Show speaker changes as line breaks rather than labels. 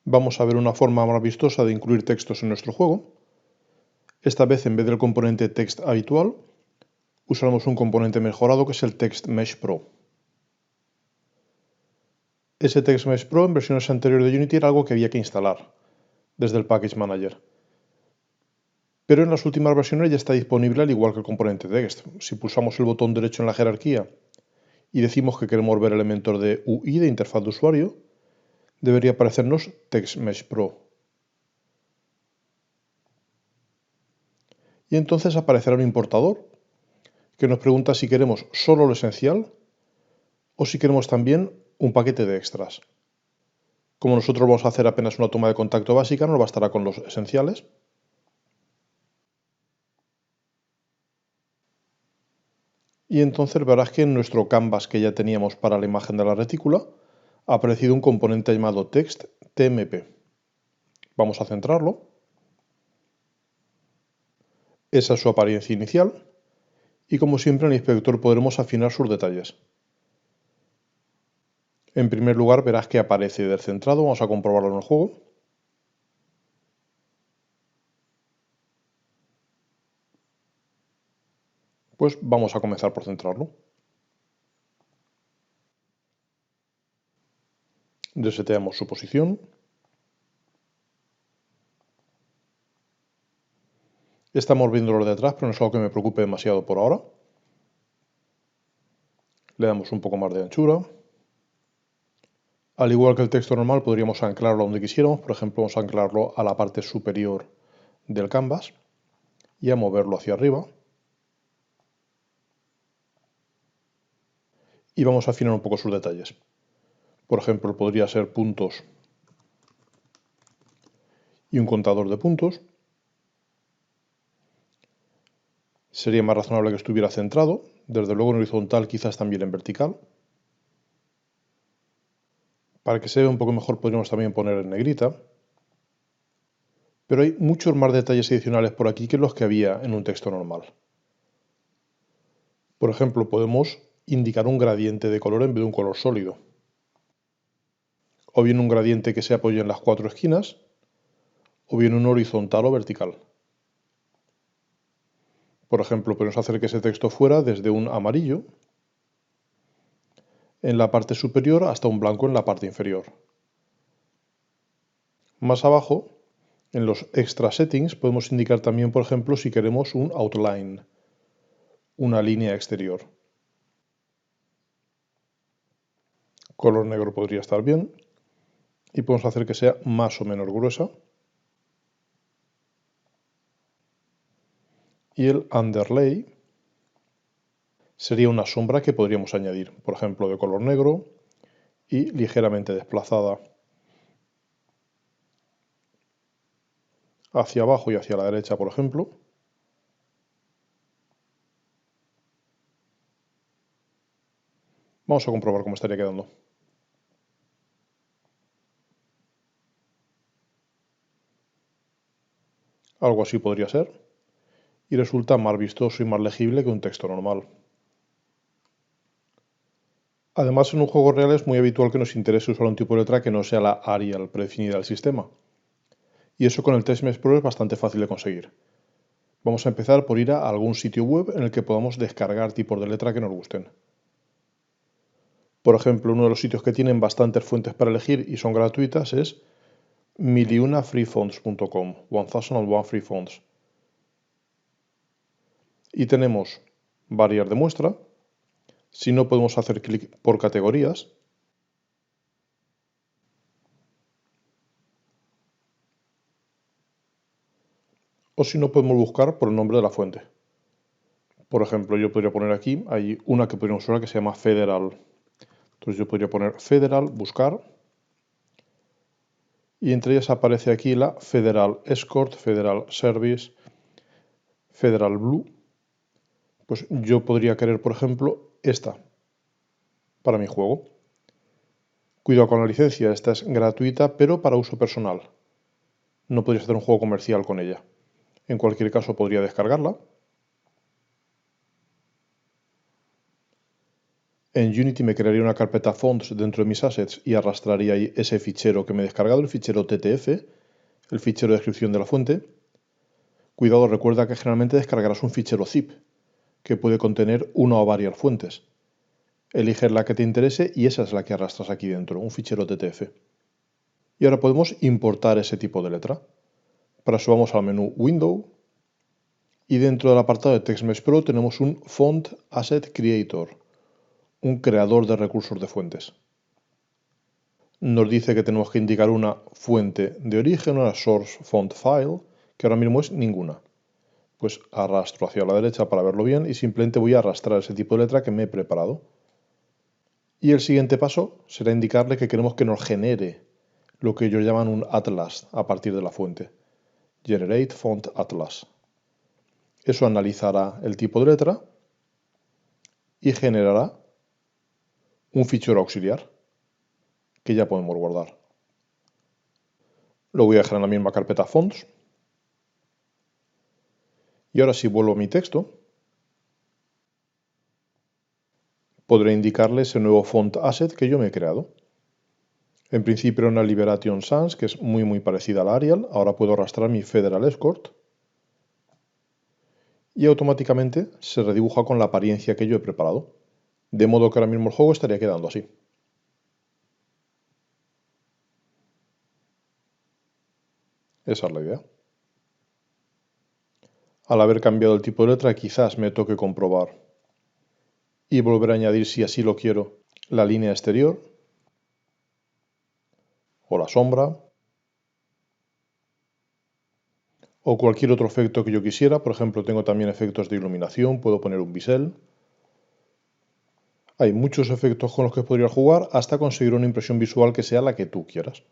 vamos a ver una forma más vistosa de incluir textos en nuestro juego. Esta vez, en vez del componente text habitual, usaremos un componente mejorado que es el Text Mesh Pro. Ese Text Mesh Pro en versiones anteriores de Unity era algo que había que instalar desde el Package Manager. Pero en las últimas versiones ya está disponible al igual que el componente text. Si pulsamos el botón derecho en la jerarquía y decimos que queremos ver elementos de UI, de interfaz de usuario, debería aparecernos Text Mesh Pro. Y entonces aparecerá un importador que nos pregunta si queremos solo lo esencial o si queremos también un paquete de extras. Como nosotros vamos a hacer apenas una toma de contacto básica, nos bastará con los esenciales. Y entonces verás que en nuestro canvas que ya teníamos para la imagen de la retícula ha aparecido un componente llamado text tmp. Vamos a centrarlo. Esa es su apariencia inicial. Y como siempre en el inspector podremos afinar sus detalles. En primer lugar verás que aparece descentrado. Vamos a comprobarlo en el juego. Pues vamos a comenzar por centrarlo. Reseteamos su posición. Estamos viendo lo de atrás, pero no es algo que me preocupe demasiado por ahora. Le damos un poco más de anchura. Al igual que el texto normal, podríamos anclarlo donde quisiéramos. Por ejemplo, vamos a anclarlo a la parte superior del canvas y a moverlo hacia arriba. Y vamos a afinar un poco sus detalles. Por ejemplo, podría ser puntos y un contador de puntos. Sería más razonable que estuviera centrado, desde luego en horizontal, quizás también en vertical. Para que se vea un poco mejor podríamos también poner en negrita. Pero hay muchos más detalles adicionales por aquí que los que había en un texto normal. Por ejemplo, podemos indicar un gradiente de color en vez de un color sólido. O bien un gradiente que se apoye en las 4 esquinas, o bien un horizontal o vertical. Por ejemplo, podemos hacer que ese texto fuera desde un amarillo en la parte superior hasta un blanco en la parte inferior. Más abajo, en los extra settings, podemos indicar también, por ejemplo, si queremos un outline, una línea exterior. Color negro podría estar bien. Y podemos hacer que sea más o menos gruesa. Y el underlay sería una sombra que podríamos añadir, por ejemplo, de color negro y ligeramente desplazada hacia abajo y hacia la derecha, por ejemplo. Vamos a comprobar cómo estaría quedando. Algo así podría ser. Y resulta más vistoso y más legible que un texto normal. Además, en un juego real es muy habitual que nos interese usar un tipo de letra que no sea la Arial predefinida del sistema. Y eso con el Text Mesh Pro es bastante fácil de conseguir. Vamos a empezar por ir a algún sitio web en el que podamos descargar tipos de letra que nos gusten. Por ejemplo, uno de los sitios que tienen bastantes fuentes para elegir y son gratuitas es miliunafreefonts.com, 1001 free fonts. Y tenemos varias de muestra. Si no, podemos hacer clic por categorías. O si no, podemos buscar por el nombre de la fuente. Por ejemplo, yo podría poner aquí, hay una que podríamos usar que se llama Federal. Entonces yo podría poner Federal, buscar. Y entre ellas aparece aquí la Federal Escort, Federal Service, Federal Blue. Pues yo podría querer, por ejemplo, esta para mi juego. Cuidado con la licencia, esta es gratuita, pero para uso personal. No podrías hacer un juego comercial con ella. En cualquier caso, podría descargarla. En Unity me crearía una carpeta fonts dentro de mis assets y arrastraría ahí ese fichero que me he descargado, el fichero TTF, el fichero de descripción de la fuente. Cuidado, recuerda que generalmente descargarás un fichero zip, que puede contener una o varias fuentes. Eliges la que te interese y esa es la que arrastras aquí dentro, un fichero TTF. Y ahora podemos importar ese tipo de letra. Para eso vamos al menú Window y dentro del apartado de TextMesh Pro tenemos un Font Asset Creator, un creador de recursos de fuentes. Nos dice que tenemos que indicar una fuente de origen, una source font file, que ahora mismo es ninguna. Pues arrastro hacia la derecha para verlo bien y simplemente voy a arrastrar ese tipo de letra que me he preparado. Y el siguiente paso será indicarle que queremos que nos genere lo que ellos llaman un atlas a partir de la fuente. Generate Font Atlas. Eso analizará el tipo de letra y generará un fichero auxiliar que ya podemos guardar. Lo voy a dejar en la misma carpeta fonts. Y ahora si vuelvo a mi texto, podré indicarle ese nuevo font asset que yo me he creado. En principio era una Liberation Sans, que es muy parecida a la Arial. Ahora puedo arrastrar mi Federal Escort y automáticamente se redibuja con la apariencia que yo he preparado. De modo que ahora mismo el juego estaría quedando así. Esa es la idea. Al haber cambiado el tipo de letra, quizás me toque comprobar y volver a añadir, si así lo quiero, la línea exterior o la sombra o cualquier otro efecto que yo quisiera. Por ejemplo, tengo también efectos de iluminación, puedo poner un bisel. Hay muchos efectos con los que podría jugar hasta conseguir una impresión visual que sea la que tú quieras.